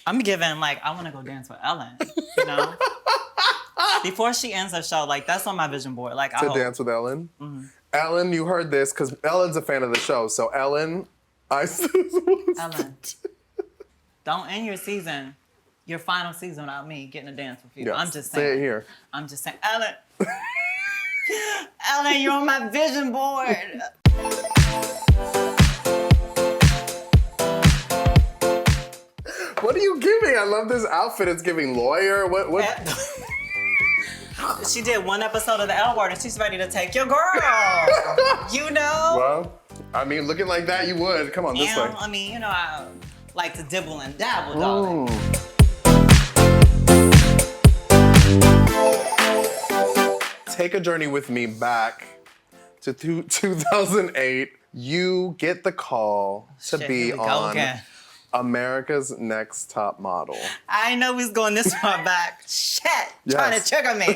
I'm giving, like, I want to go dance with Ellen, you know? Before she ends her show, like, that's on my vision board. Like, To dance with Ellen? Mm-hmm. Ellen, you heard this, because Ellen's a fan of the show. So, Ellen, Ellen, don't end your season, your final season without me getting to dance with you. Yes, I'm just saying. Say it here. I'm just saying. Ellen. Ellen, you're on my vision board. What are you giving? I love this outfit. It's giving lawyer. What? She did one episode of the L Word and she's ready to take your girl. You know? Well, I mean, looking like that, you would. Come on, this way. I mean, you know, I like to dibble and dabble, darling. Take a journey with me back to 2008. You get the call to be on America's Next Top Model. I know he's going this far back. Shit, trying to trigger me.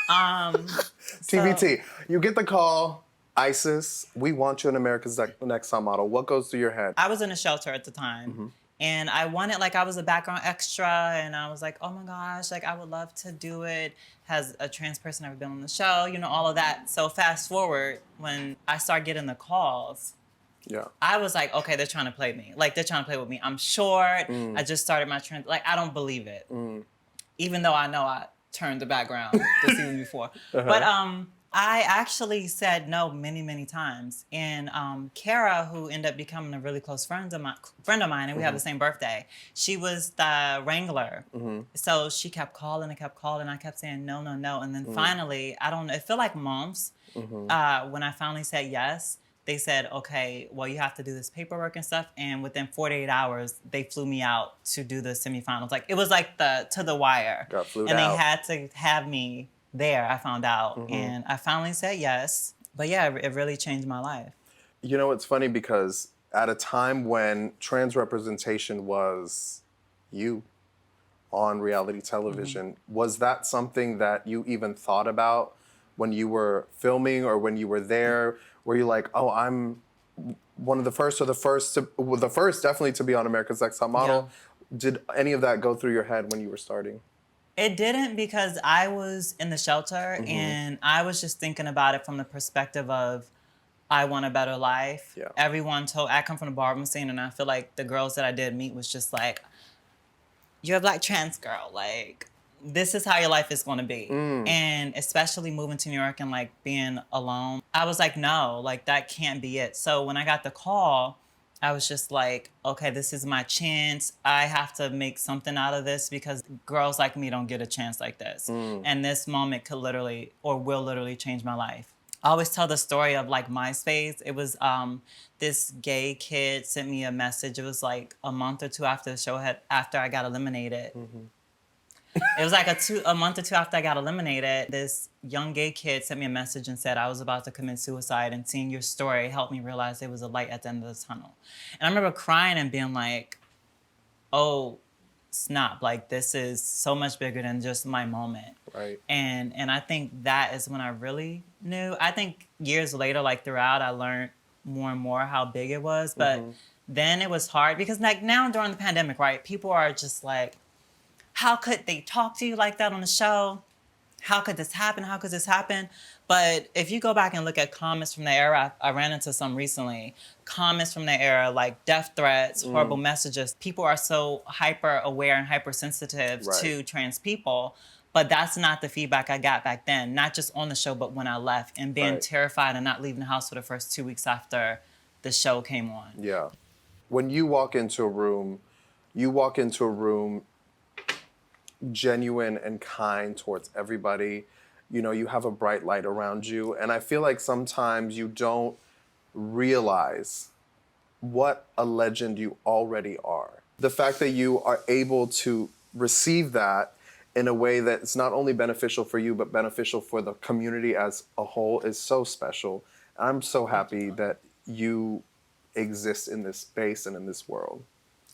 TBT. You get the call, ISIS, we want you on America's Next Top Model. What goes through your head? I was in a shelter at the time. And I wanted, like, I was a background extra, and I was like, oh my gosh, like, I would love to do it. Has a trans person ever been on the show? You know, all of that. So fast forward, when I start getting the calls, I was like, okay, they're trying to play me. Like, they're trying to play with me. I'm short. I just started my trend. Like, I don't believe it. Even though I know I turned the background the season before. But I actually said no many, many times. And Kara, who ended up becoming a really close friend of mine, and we have the same birthday, she was the wrangler. So she kept calling and kept calling. I kept saying no, no, no. And then finally, I don't know, it felt like months. When I finally said yes, they said, okay, well, you have to do this paperwork and stuff. And within 48 hours, they flew me out to do the semifinals. Like, it was like to the wire. Got flew and out. They had to have me there, I found out. And I finally said yes. But yeah, it really changed my life. You know, it's funny because at a time when trans representation was you on reality television, was that something that you even thought about when you were filming or when you were there? Were you like, oh, I'm one of the first or the first definitely to be on America's Next Top Model? Yeah. Did any of that go through your head when you were starting? It didn't, because I was in the shelter and I was just thinking about it from the perspective of, I want a better life. Yeah. Everyone I come from the ballroom scene, and I feel like the girls that I did meet was just like, you're a Black trans girl. Like, this is how your life is going to be. And especially moving to New York and like being alone, I was like, no, like that can't be it. So when I got the call, I was just like, okay, this is my chance. I have to make something out of this because girls like me don't get a chance like this. And this moment could literally, or will literally change my life. I always tell the story of like MySpace. It was this gay kid sent me a message. It was like a month or two after the show after I got eliminated. It was like a month or two after I got eliminated. This young gay kid sent me a message and said I was about to commit suicide, and seeing your story helped me realize there was a light at the end of the tunnel. And I remember crying and being like, oh, snap, like this is so much bigger than just my moment. Right. And I think that is when I really knew. I think years later, like throughout, I learned more and more how big it was. But then it was hard because like now during the pandemic, right, people are just like, how could they talk to you like that on the show? How could this happen? How could this happen? But if you go back and look at comments from the era, I ran into some recently, comments from the era, like death threats, horrible messages. People are so hyper aware and hypersensitive to trans people, but that's not the feedback I got back then, not just on the show, but when I left and being terrified and not leaving the house for the first 2 weeks after the show came on. Yeah. When you walk into a room genuine and kind towards everybody. You know, you have a bright light around you. And I feel like sometimes you don't realize what a legend you already are. The fact that you are able to receive that in a way that's not only beneficial for you, but beneficial for the community as a whole is so special. I'm so happy that you exist in this space and in this world.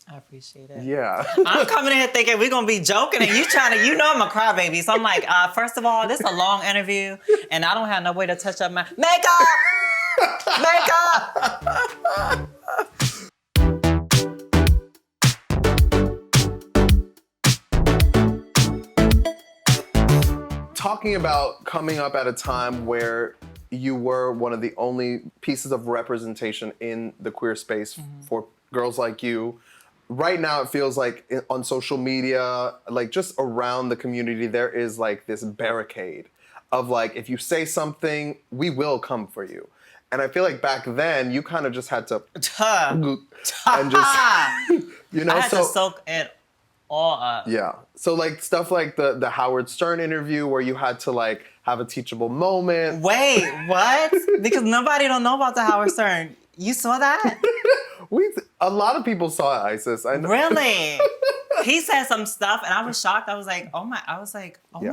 I appreciate it. Yeah. I'm coming in here thinking we're going to be joking and you know I'm a crybaby. So I'm like, first of all, this is a long interview and I don't have no way to touch up my makeup. talking about coming up at a time where you were one of the only pieces of representation in the queer space for girls like you. Right now, it feels like on social media, like just around the community, there is like this barricade of like, if you say something, we will come for you. And I feel like back then, you kind of just had to and just, you know, I had to soak it all up. Yeah. So like stuff like the Howard Stern interview where you had to like have a teachable moment. Wait, what? Because nobody don't know about the Howard Stern. You saw that? A lot of people saw it, Isis. I know. Really? He said some stuff and I was shocked. I was like, oh my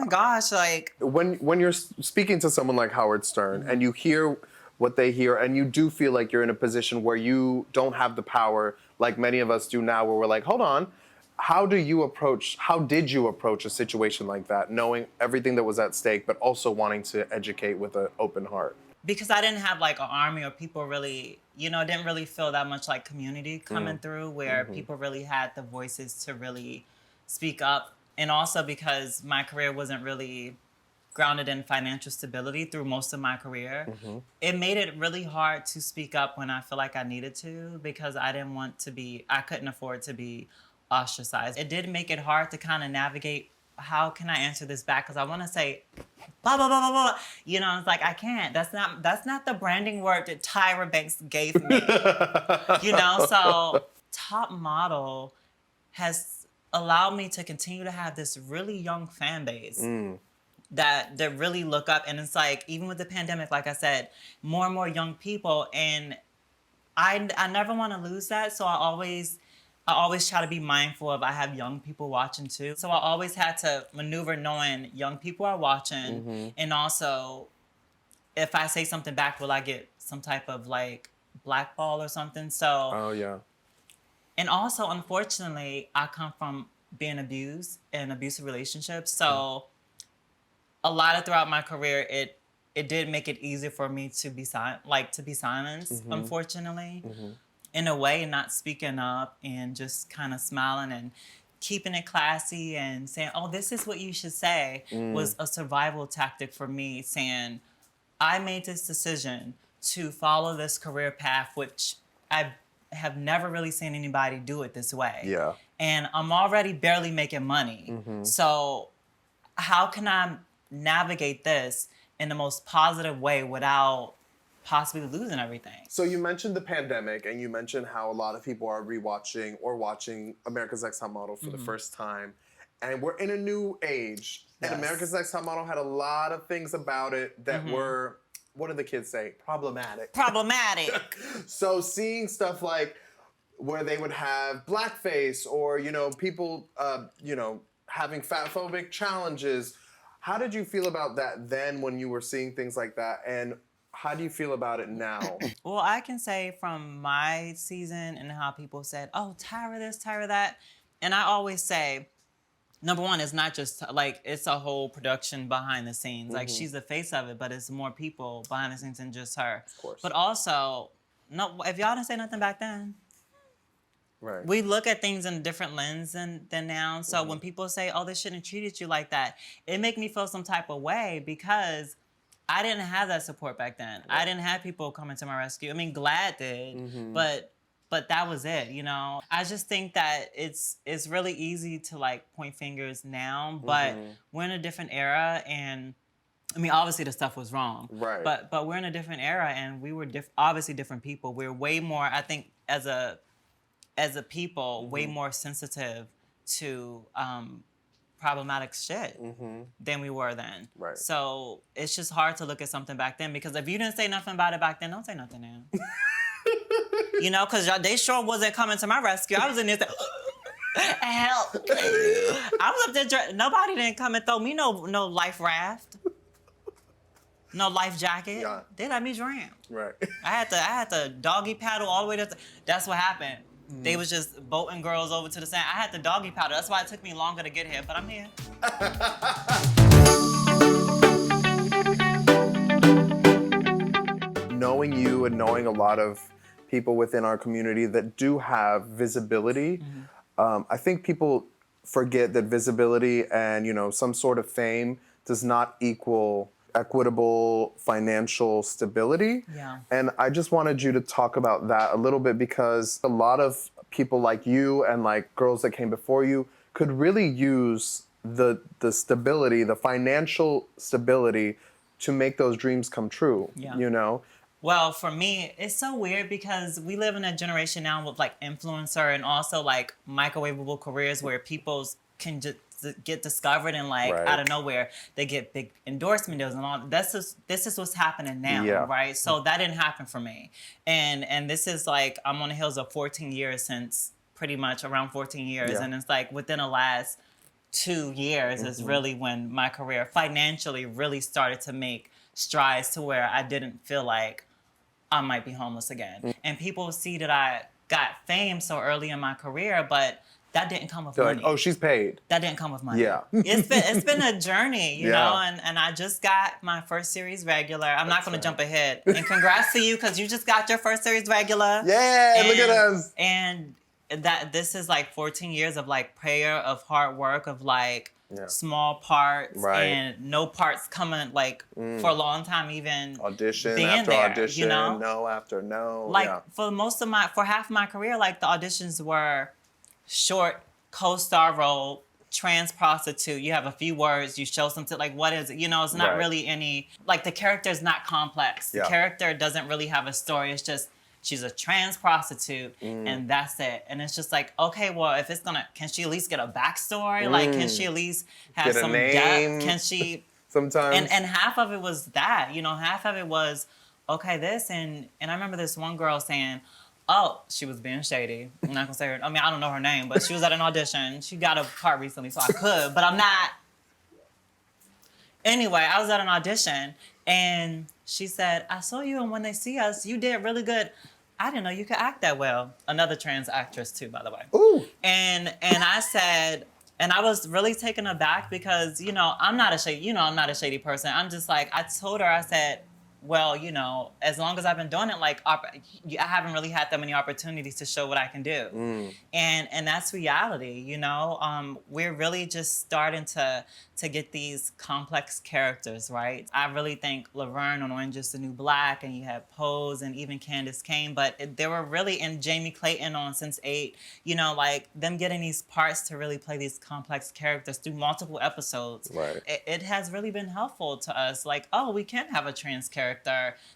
gosh, like. When you're speaking to someone like Howard Stern and you hear what they hear and you do feel like you're in a position where you don't have the power like many of us do now, where we're like, hold on, how did you approach a situation like that, knowing everything that was at stake, but also wanting to educate with an open heart? Because I didn't have like an army or people really, didn't really feel that much like community coming through where people really had the voices to really speak up. And also because my career wasn't really grounded in financial stability through most of my career, it made it really hard to speak up when I feel like I needed to, because I couldn't afford to be ostracized. It did make it hard to kind of navigate, how can I answer this back? Because I want to say, blah, blah, blah, blah, blah. It's like, I can't. That's not the branding word that Tyra Banks gave me. So Top Model has allowed me to continue to have this really young fan base that really look up. And it's like, even with the pandemic, like I said, more and more young people. And I never want to lose that. So I always try to be mindful of, I have young people watching too. So I always had to maneuver knowing young people are watching. And also, if I say something back, will I get some type of like blackball or something? So. Oh, yeah. And also, unfortunately, I come from being abused in abusive relationships. So a lot of throughout my career, it did make it easier for me to be silenced, unfortunately. In a way, not speaking up and just kind of smiling and keeping it classy and saying, oh, this is what you should say, was a survival tactic for me, saying, I made this decision to follow this career path, which I have never really seen anybody do it this way. Yeah. And I'm already barely making money. So how can I navigate this in the most positive way without possibly losing everything? So you mentioned the pandemic, and you mentioned how a lot of people are rewatching or watching America's Next Top Model for the first time. And we're in a new age. Yes. And America's Next Top Model had a lot of things about it that were, what do the kids say? Problematic. So seeing stuff like where they would have blackface or, people, having fatphobic challenges. How did you feel about that then when you were seeing things like that? And how do you feel about it now? Well, I can say from my season and how people said, oh, Tyra this, Tyra that. And I always say, number one, it's not just like, it's a whole production behind the scenes. Like, she's the face of it, but it's more people behind the scenes than just her. Of course. But also, no, if y'all didn't say nothing back then, right. We look at things in a different lens than now. So when people say, oh, they shouldn't have treated you like that, it make me feel some type of way because I didn't have that support back then. Right. I didn't have people coming to my rescue. I mean, Glad did, but that was it, I just think that it's really easy to like point fingers now, but we're in a different era, and I mean, obviously the stuff was wrong, right? But we're in a different era, and we were obviously different people. We're way more, I think, as a people, way more sensitive to problematic shit than we were then. Right. So it's just hard to look at something back then, because if you didn't say nothing about it back then, don't say nothing now. Because they sure wasn't coming to my rescue. I was in there saying, help. I was up there, nobody didn't come and throw me no life raft. No life jacket. Yeah. They let me drown. Right. I had to doggy paddle all the way to. That's what happened. They was just boating girls over to the sand. I had to doggy paddle. That's why it took me longer to get here, but I'm here. Knowing you and knowing a lot of people within our community that do have visibility, I think people forget that visibility and some sort of fame does not equal equitable financial stability. Yeah. And I just wanted you to talk about that a little bit, because a lot of people like you and like girls that came before you could really use the stability, the financial stability, to make those dreams come true. Yeah. You know? Well, for me, it's so weird because we live in a generation now with like influencer and also like microwavable careers where people can just get discovered and like Right. out of nowhere they get big endorsement deals and all. This is what's happening now, Yeah. right? So that didn't happen for me, and this is like I'm on the heels of 14 years since pretty much around 14 years, Yeah. and it's like within the last 2 years is really when my career financially really started to make strides to where I didn't feel like I might be homeless again. And people see that I got fame so early in my career, but that didn't come with They're money. like, oh, she's paid. That didn't come with money. Yeah. It's been a journey, you Yeah. know, and I just got my first series regular. I'm not going to jump ahead. And congrats to you because you just got your first series regular. Yeah, look at us. And that this is like 14 years of like prayer, of hard work, of like small parts Right. and no parts coming like for a long time, even Audition being after there, audition, you know? no after no. Like yeah. for half my career, like the auditions were short co-star role, trans prostitute. You have a few words, you show something, like what is it? You know, it's not Right. really any, like the character is not complex. The Yeah. character doesn't really have a story. It's just she's a trans prostitute and that's it. And it's just like, okay, well, if it's gonna, can she at least get a backstory? Like, can she at least have Get a some name. depth? Can she? Sometimes. And half of it was that, you know, half of it was, okay, this, and I remember this one girl saying, oh, she was being shady. I'm not gonna say her, I mean, I don't know her name, but she was at an audition. She got a part recently, so I could, but I'm not. Anyway, I was at an audition, and she said, I saw you, and when they see us, you did really good. I didn't know you could act that well. Another trans actress, too, by the way. Ooh. And I said, and I was really taken aback because, you know, I'm not a shady person. I'm just like, I told her, I said, well, you know, as long as I've been doing it, like, I haven't really had that many opportunities to show what I can do. And that's reality, you know? We're really just starting to get these complex characters, right? I really think Laverne on Orange is the New Black, and you have Pose and even Candace Cain, but they were really, in Jamie Clayton on Sense8, you know, like them getting these parts to really play these complex characters through multiple episodes. Right. It has really been helpful to us. Like, oh, we can have a trans character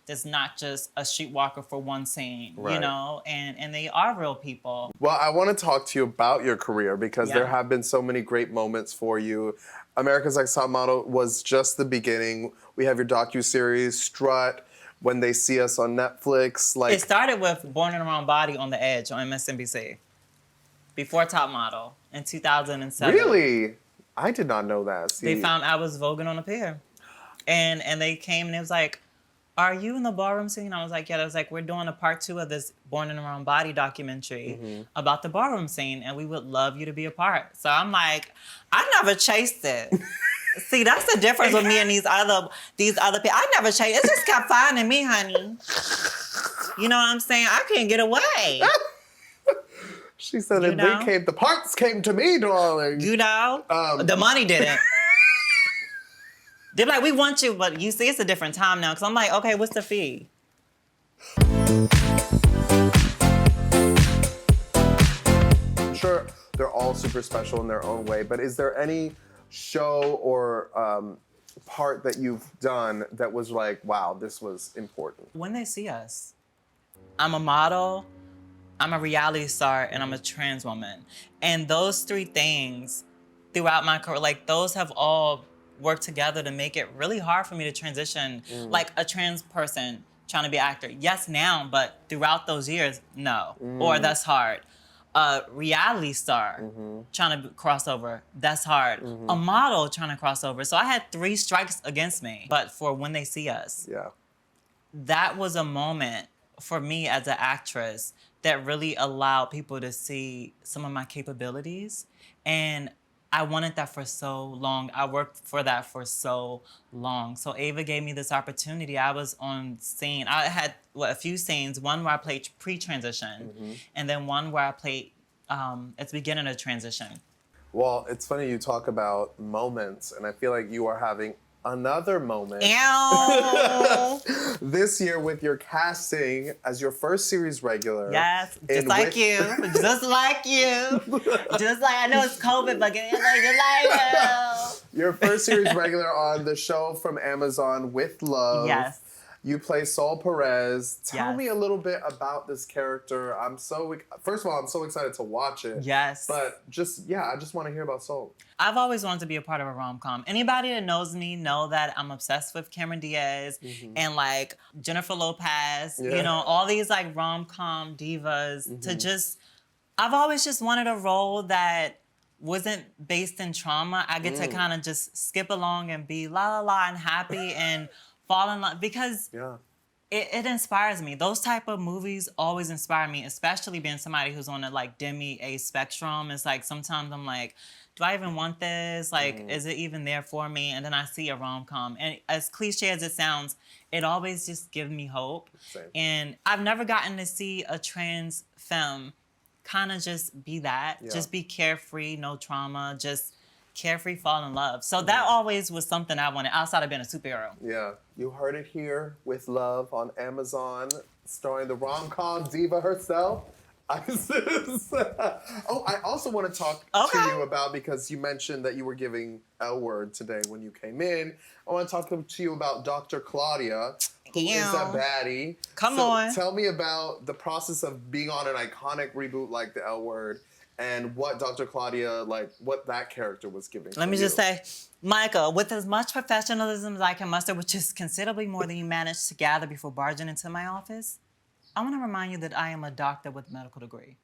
that's not just a streetwalker for one scene, you Right. know, and they are real people. Well, I want to talk to you about your career, because there Yeah. have been so many great moments for you. America's Next Top Model was just the beginning. We have your docuseries, Strut, When They See Us on Netflix. Like, It started with Born in the Wrong Body on the Edge on MSNBC before Top Model in 2007. really? I did not know that. See, They found I was voguing on a pier. And they came and it was like, are you in the ballroom scene? I was like, yeah. They was like, we're doing a part 2 of this Born in the Wrong Body documentary about the ballroom scene, and we would love you to be a part. So I'm like, I never chased it. See, that's the difference with me and these other people. I never chased. It just kept finding me, honey. You know what I'm saying? I can't get away. she said, You and know? the parts came to me, darling. You know? The money didn't. They're like, we want you, but you see, it's a different time now. Because I'm like, okay, what's the fee? I'm sure they're all super special in their own way, but is there any show or part that you've done that was like, wow, this was important? When They See Us, I'm a model, I'm a reality star, and I'm a trans woman. And those 3 things throughout my career, like those have all worked together to make it really hard for me to transition. Like a trans person trying to be an actor. Yes, now, but throughout those years, no. Or that's hard. A reality star trying to cross over, that's hard. A model trying to cross over. So I had 3 strikes against me. But for When They See Us, Yeah. that was a moment for me as an actress that really allowed people to see some of my capabilities. And I wanted that for so long. I worked for that for so long. So Ava gave me this opportunity. I was on scene. I had a few scenes. One where I played pre-transition, and then one where I played at the beginning of transition. Well, it's funny you talk about moments, and I feel like you are having another moment Ew. this year with your casting as your first series regular. Yes, just like you. Just like you. Just like, I know it's COVID, but just like you. Your first series regular on the show from Amazon, With Love. Yes. You play Saul Perez. Tell Yes. me a little bit about this character. First of all, I'm so excited to watch it. Yes. But I just want to hear about Saul. I've always wanted to be a part of a rom-com. Anybody that knows me know that I'm obsessed with Cameron Diaz and like Jennifer Lopez, you know, all these like rom-com divas I've always just wanted a role that wasn't based in trauma. I get to kind of just skip along and be la la la and happy and fall in love because it inspires me. Those type of movies always inspire me, especially being somebody who's on a like demi-A spectrum. It's like sometimes I'm like, do I even want this? Like, is it even there for me? And then I see a rom-com. And as cliche as it sounds, it always just gives me hope. Same. And I've never gotten to see a trans femme kind of just be that. Yeah. Just be carefree, no trauma, just carefree, fall in love. So that always was something I wanted outside of being a superhero. Yeah. You heard it here, With Love on Amazon, starring the rom-com diva herself. I also want to talk to you about, because you mentioned that you were giving L word today when you came in. I want to talk to you about Dr. Claudia, who is a baddie. Come on. Tell me about the process of being on an iconic reboot like the L word and what Dr. Claudia, like, what that character was giving. Let me just say, Michael, with as much professionalism as I can muster, which is considerably more than you managed to gather before barging into my office, I want to remind you that I am a doctor with a medical degree.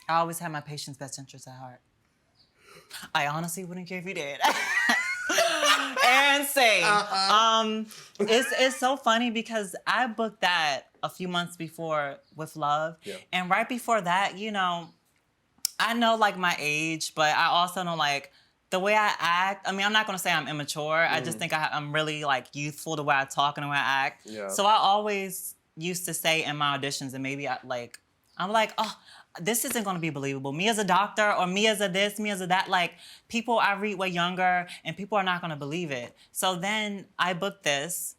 I always have my patient's best interests at heart. I honestly wouldn't care if you did. And say, it's so funny because I booked that a few months before With Love. Yeah. And right before that, you know, I know like my age, but I also know like the way I act. I mean, I'm not gonna say I'm immature. I just think I'm really like youthful the way I talk and the way I act. Yeah. So I always used to say in my auditions, and maybe I'm like, oh, this isn't gonna be believable. Me as a doctor, or me as a this, me as a that. Like, people I read way younger, and people are not gonna believe it. So then I booked this.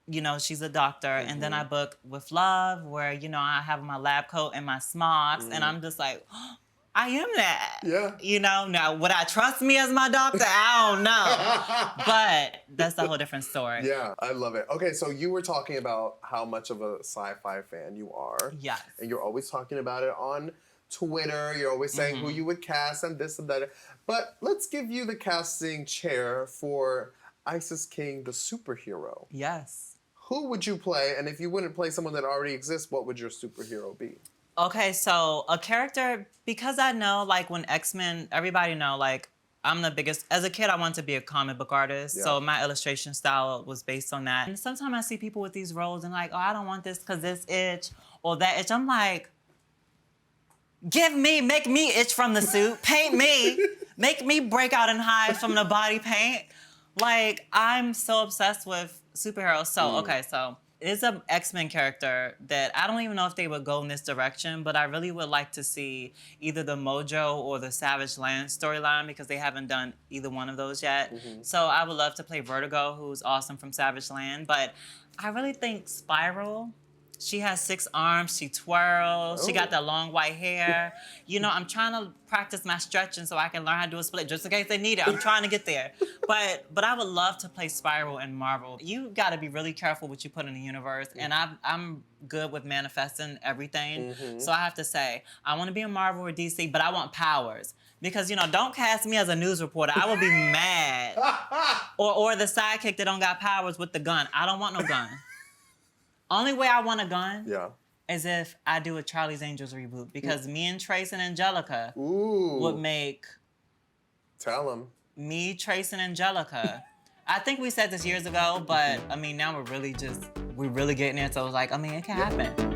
You know, she's a doctor, and then I booked With Love, where, you know, I have my lab coat and my smocks, and I'm just like, oh, I am that. Yeah. You know, now would I trust me as my doctor? I don't know. But that's a whole different story. Yeah, I love it. Okay, so you were talking about how much of a sci-fi fan you are. Yes. And you're always talking about it on Twitter. You're always saying who you would cast and this and that. But let's give you the casting chair for Isis King, the superhero. Yes. Who would you play? And if you wouldn't play someone that already exists, what would your superhero be? Okay, so a character, because I know, like, when X-Men, everybody know, like, I'm the biggest, as a kid, I wanted to be a comic book artist, so my illustration style was based on that. And sometimes I see people with these roles and like, oh, I don't want this because this itch or that itch. I'm like, make me itch from the suit, paint me, make me break out and hide from the body paint. Like, I'm so obsessed with superheroes. So, okay, so it's an X-Men character that I don't even know if they would go in this direction, but I really would like to see either the Mojo or the Savage Land storyline, because they haven't done either one of those yet. So I would love to play Vertigo, who's awesome from Savage Land. But I really think Spiral, she has 6 arms, she twirls, she got that long white hair. You know, I'm trying to practice my stretching so I can learn how to do a split, just in case they need it. I'm trying to get there. But I would love to play Spiral in Marvel. You got to be really careful what you put in the universe, and I'm good with manifesting everything. So I have to say, I want to be in Marvel or DC, but I want powers. Because, you know, don't cast me as a news reporter. I will be mad. Or the sidekick that don't got powers with the gun. I don't want no gun. Only way I want a gun is if I do a Charlie's Angels reboot, because me and Trace and Angelica would make... Tell them. Me, Trace, and Angelica. I think we said this years ago, but I mean, now we're really getting it. So it's like, I mean, it can happen.